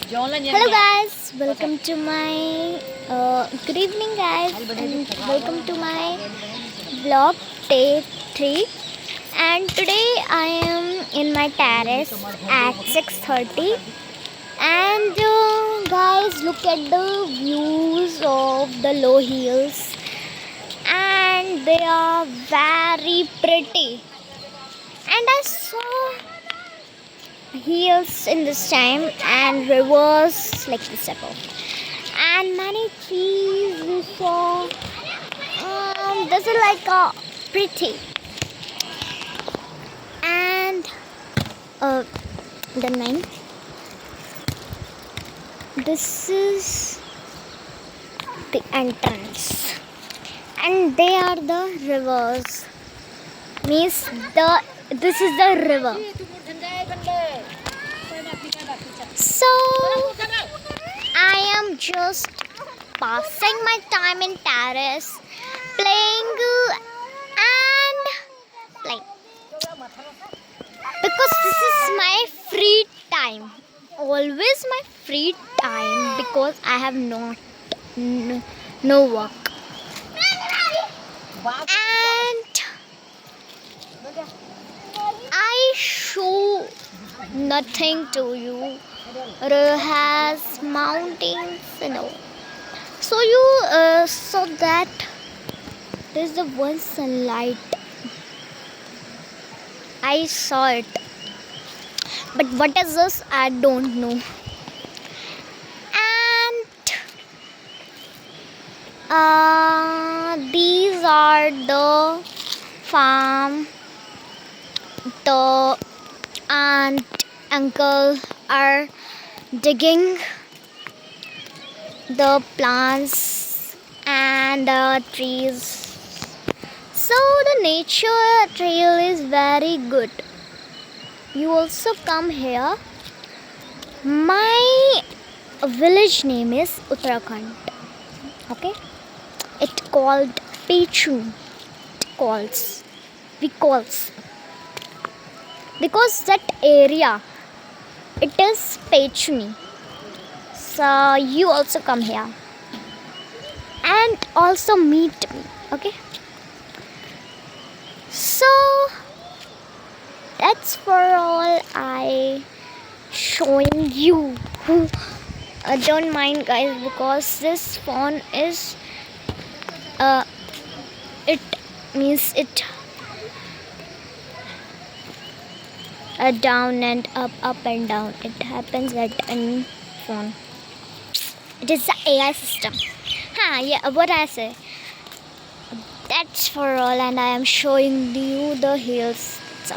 Hello guys, welcome to my good evening guys, and welcome to my vlog day 3. And today I am in my terrace at 6:30. And guys, look at the views of the low hills, and they are very pretty. And I saw hills in this time and rivers like this above, and many trees we saw. This is like a pretty. And the name, this is the entrance, and they are the rivers, means this is the river. So I am just passing my time in terrace, playing and playing, because this is my free time. Always my free time, because I have no work. And I show nothing to you. It has mountains and all. So you saw that there's the one sunlight. I saw it, but what is this? I don't know. And these are the farm. The aunt, uncle are digging the plants and the trees. So the nature trail is very good. You also come here. My village name is Uttarakhand. Okay, it called Pechuni. We calls because that area, it is Pechuni. So you also come here and also meet me. Okay, so that's for all I showing you. Don't mind guys, because this phone is it means it down and up and down. It happens at any phone. It is the AI system. Yeah, what I say. That's for all, and I am showing you the hills. So